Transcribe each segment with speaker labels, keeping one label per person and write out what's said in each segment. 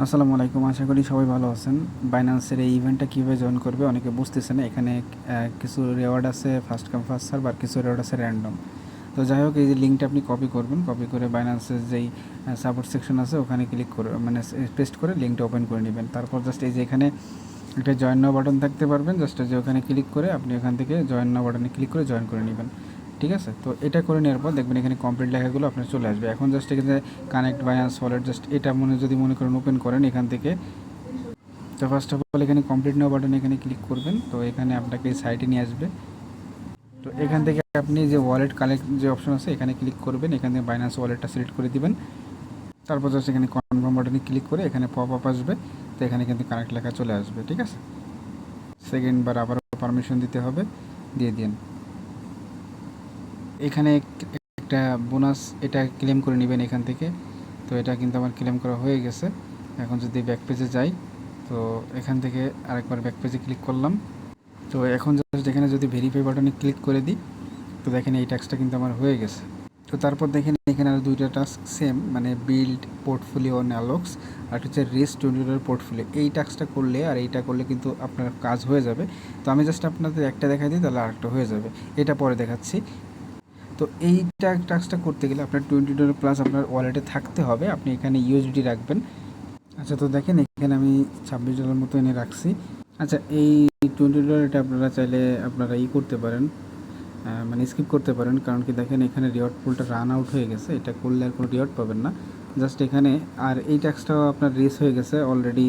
Speaker 1: আসসালামু আলাইকুম, আশা করি সবাই ভালো আছেন। বাইন্যান্সের এই ইভেন্টটা কীভাবে জয়েন করবে অনেকে বুঝতেছে না। এখানে কিছু রেওয়ার্ড আছে ফার্স্ট কাম ফার্স্ট সার্ভ, আর কিছু রেওয়ার্ড আছে র্যান্ডম। তো যাই হোক, এই যে লিঙ্কটা আপনি কপি করবেন, কপি করে বাইন্যান্সের যেই সাপোর্ট সেকশন আছে ওখানে ক্লিক করে মানে পেস্ট করে লিঙ্কটা ওপেন করে নেবেন। তারপর জাস্ট এই যে এখানে একটা জয়েন নাও বাটন থাকতে পারবেন, জাস্ট যে ওখানে ক্লিক করে আপনি ওখান থেকে জয়েন নাও বাটনে ক্লিক করে জয়েন করে নেবেন। ঠিক আছে, তো এটা করে নেওয়ার পর দেখবেন এখানে কমপ্লিট লেখাগুলো আপনার চলে আসবে। এখন জাস্ট এখানে কানেক্ট বাইন্যান্স ওয়ালেট, জাস্ট এটা যদি মনে করেন ওপেন করেন এখান থেকে। তো ফার্স্ট অফ অল এখানে কমপ্লিট নাও বাটনে এখানে ক্লিক করবেন, তো এখানে আপনাকে সাইটে নিয়ে আসবে। তো এখান থেকে আপনি যে ওয়ালেট কালেক্ট যে অপশন আছে এখানে ক্লিক করবেন, এখান থেকে বাইন্যান্স ওয়ালেটটা সিলেক্ট করে দিবেন। তারপর জাস্ট এখানে কনফার্ম বাটনে ক্লিক করে এখানে পপ আপ আসবে, তো এখানে কিন্তু কানেক্ট লেখা চলে আসবে। ঠিক আছে, সেকেন্ড বার আবার পারমিশন দিতে হবে, দিয়ে দিন। এখানে একটা বোনাস এটা ক্লেম করে নেবেন এখান থেকে। তো এটা কিন্তু আমার ক্লেম করা হয়ে গেছে। এখন যদি ব্যাক পেজে যাই, তো এখান থেকে আরেকবার ব্যাক পেজে ক্লিক করলাম। তো এখন জাস্ট এখানে যদি ভেরিফাই বাটনে ক্লিক করে দিই, তো দেখেন এই টাস্কটা কিন্তু আমার হয়ে গেছে। তো তারপর দেখেন এখানে আর দুইটা টাস্ক সেম, মানে বিল্ড পোর্টফোলিও অ্যালক্স আর হচ্ছে রেস্ট টোয়েন্টি পোর্টফোলিও। এই টাস্কটা করলে আর এইটা করলে কিন্তু আপনার কাজ হয়ে যাবে। তো আমি জাস্ট আপনাদের একটা দেখাই দিই, তাহলে আরেকটা হয়ে যাবে, এটা পরে দেখাচ্ছি। তো এইটা টাস্কটা করতে গেলে আপনার $20 প্লাস আপনার ওয়ালেটে থাকতে হবে। আপনি এখানে ইউএসডি রাখবেন। আচ্ছা, তো দেখেন এখানে আমি $26 মতো এনে রাখছি। আচ্ছা, এই $20 এটা আপনারা চাইলে আপনারা করতে পারেন, মানে স্কিপ করতে পারেন। কারণ কি দেখেন এখানে রিওয়ার্ড পুলটা রান আউট হয়ে গেছে, এটা করলে আর কোনো রিওয়ার্ড পাবেন না। জাস্ট এখানে আর এই ট্যাক্সটাও আপনার রেস হয়ে গেছে অলরেডি,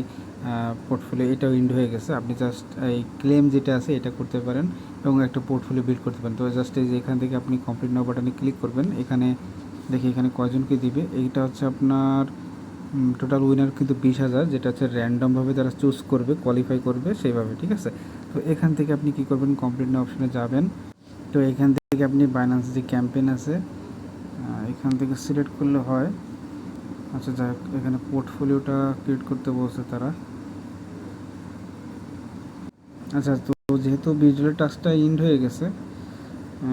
Speaker 1: পোর্টফোলিও এটাও ইন্ড হয়ে গেছে। আপনি জাস্ট এই ক্লেম যেটা আছে এটা করতে পারেন এবং একটা পোর্টফোলিও বিল্ড করতে পারেন। তো জাস্ট এই যে এখান থেকে আপনি কমপ্লিট নাও বাটনে ক্লিক করবেন। এখানে দেখি এখানে কয়জনকে দিবে। এইটা হচ্ছে আপনার টোটাল উইনার কিন্তু 20,000, যেটা হচ্ছে র্যান্ডমভাবে তারা চুজ করবে, কোয়ালিফাই করবে সেইভাবে। ঠিক আছে, তো এখান থেকে আপনি কী করবেন, কমপ্লিট নাও অপশনে যাবেন। তো এখান থেকে আপনি বাইন্যান্স যে ক্যাম্পেইন আছে এখান থেকে সিলেক্ট করলে হয়। আচ্ছা যাই হোক, এখানে পোর্টফোলিওটা ক্রিয়েট করতে বলছে তারা। আচ্ছা, তো যেহেতু ভিজুয়াল টাস্কটা ইন্ড হয়ে গেছে,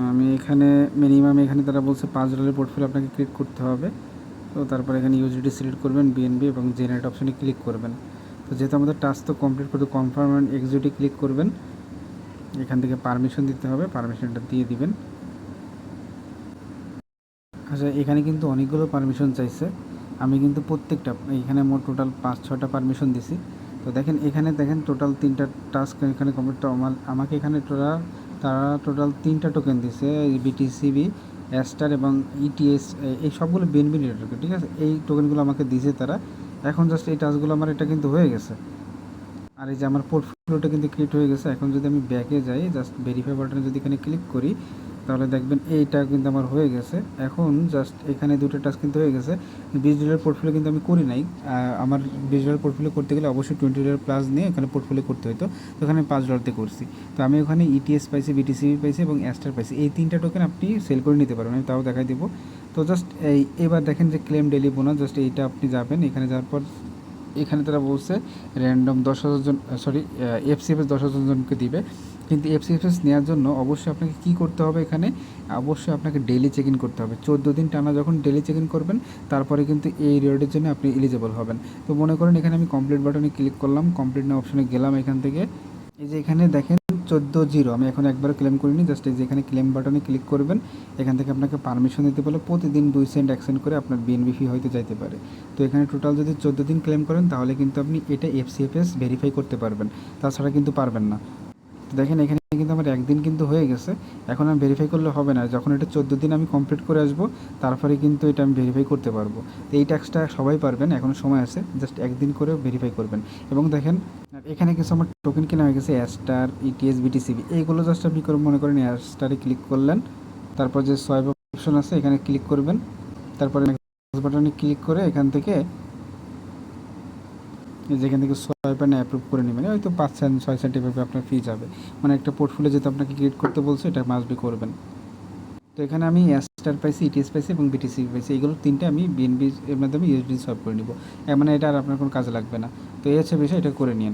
Speaker 1: আমি এখানে মিনিমাম এখানে তারা বলছে $5 পোর্টফোলিও আপনাকে ক্রিয়েট করতে হবে। তো তারপর এখানে ইউজিডি সিলেক্ট করবেন, বিএনবি এবং জেনারেট অপশনে ক্লিক করবেন। তো যেহেতু আমাদের টাস্ক তো কমপ্লিট করতে কনফার্ম অ্যান্ড এক্সিকিউটে ক্লিক করবেন। এখান থেকে পারমিশন দিতে হবে, পারমিশনটা দিয়ে দিবেন। আচ্ছা, এখানে কিন্তু অনেকগুলো পারমিশন চাইছে, আমি কিন্তু প্রত্যেকটা এখানে মোট টোটাল 5-6টা পারমিশন দিছি। তো দেখেন এখানে দেখেন টোটাল 3টা টাস্ক এখানে কমপ্লিট। আমাকে এখানে তারা টোটাল 3টা টোকেন দিছে, বিটিসিবি, অ্যাস্টার এবং ইটিএস। এই সবগুলো বিএনবি টোকেন। ঠিক আছে, এই টোকেনগুলো আমাকে দিয়েছে তারা। এখন জাস্ট এই টাস্কগুলো আমার এটা কিন্তু হয়ে গেছে। আর এই যে আমার পোর্টফোলিওটা কিন্তু ক্রিয়েট হয়ে গেছে। এখন যদি আমি ব্যাকে যাই, জাস্ট ভেরিফাই বাটনে যদি এখানে ক্লিক করি, তাহলে দেখবেন এইটা কিন্তু আমার হয়ে গেছে। এখন জাস্ট এখানে দুটো টাস্ক কিন্তু হয়ে গেছে। $20 পোর্টফোলিও কিন্তু আমি করি নাই। আমার $20 পোর্টফোলিও করতে গেলে অবশ্যই $20 প্লাস নিয়ে এখানে পোর্টফোলিও করতে হতো। তো এখানে আমি $5 করছি। তো আমি ওখানে ইটিএস পাইছি, বিটিসিবি পাইছি এবং অ্যাস্টার পাইছি। এই 3টা টোকেন আপনি সেল করে নিতে পারবেন, আমি তাও দেখাই দেবো। তো জাস্ট এবার দেখেন যে ক্লেম ডেলি বোনাস, জাস্ট এইটা আপনি যাবেন। এখানে যাওয়ার পর এখানে তারা বলছে র্যান্ডম 10,000 জন, সরি এফসিএফএস 10,000 জনকে দিবে। কিন্তু এফসিএফএস নেওয়ার জন্য অবশ্যই আপনাকে কী করতে হবে, এখানে অবশ্যই আপনাকে ডেলি চেক ইন করতে হবে। 14 দিন টানা যখন ডেলি চেক ইন করবেন, তারপরে কিন্তু এই রিওয়ার্ডের জন্য আপনি এলিজিবল হবেন। তো মনে করেন এখানে আমি কমপ্লিট বাটনে ক্লিক করলাম, কমপ্লিট না অপশনে গেলাম। এখান থেকে এই যে এখানে দেখেন 14-0, আমি এখন একবার ক্লেম করিনি। জাস্ট এই যে এখানে ক্লেম বাটনে ক্লিক করবেন। এখান থেকে আপনাকে পারমিশন দিতে বলে প্রতিদিন 2 সেন্ট 1 সেন্ট করে আপনার বিএনবি ফি হয়তো যাইতে পারে। তো এখানে টোটাল যদি 14 দিন ক্লেম করেন, তাহলে কিন্তু আপনি এটা এফসিএফএস ভেরিফাই করতে পারবেন, তাছাড়া কিন্তু পারবেন না। তো দেখেন এখানে কিন্তু আমার একদিন কিন্তু হয়ে গেছে। এখন আমি ভেরিফাই করলে হবে না, যখন এটা 14 দিন আমি কমপ্লিট করে আসবো, তারপরে কিন্তু এটা আমি ভেরিফাই করতে পারবো। তো এই ট্যাক্সটা সবাই পারবেন, এখনও সময় আছে, জাস্ট একদিন করে ভেরিফাই করবেন। এবং দেখেন এখানে কিছু আমার টোকেন কেনা হয়ে গেছে, অ্যাস্টার, ইটিএস, বিটিসিবি। এইগুলো জাস্ট আপনি করে মনে করেন অ্যাস্টারে ক্লিক করলেন, তারপর যে সোয়াইপ অপশন আছে এখানে ক্লিক করবেন। তারপরে বাটনে ক্লিক করে এখান থেকে যেখান থেকে সোয়াইপ অ্যান্ড অ্যাপ্রুভ করে নেবেন, হয়তো 5 সেন্ট 6 সেন্ট এভাবে আপনার ফি যাবে। মানে একটা পোর্টফোলিও যেহেতু আপনাকে ক্রিয়েট করতে বলছে, এটা মাস্ট বি করবেন। তো এখানে আমি অ্যাস্টার পাইছি, ইটিএস পাইছি এবং বিটিসিবি পাইছি। এইগুলো 3টে আমি বিএনবি এর মাধ্যমে ইউএসডি সোয়াইপ করে নিব, মানে এটা আর আপনার কোনো কাজে লাগবে না। তো এই হচ্ছে বিষয়, এটা করে নিন।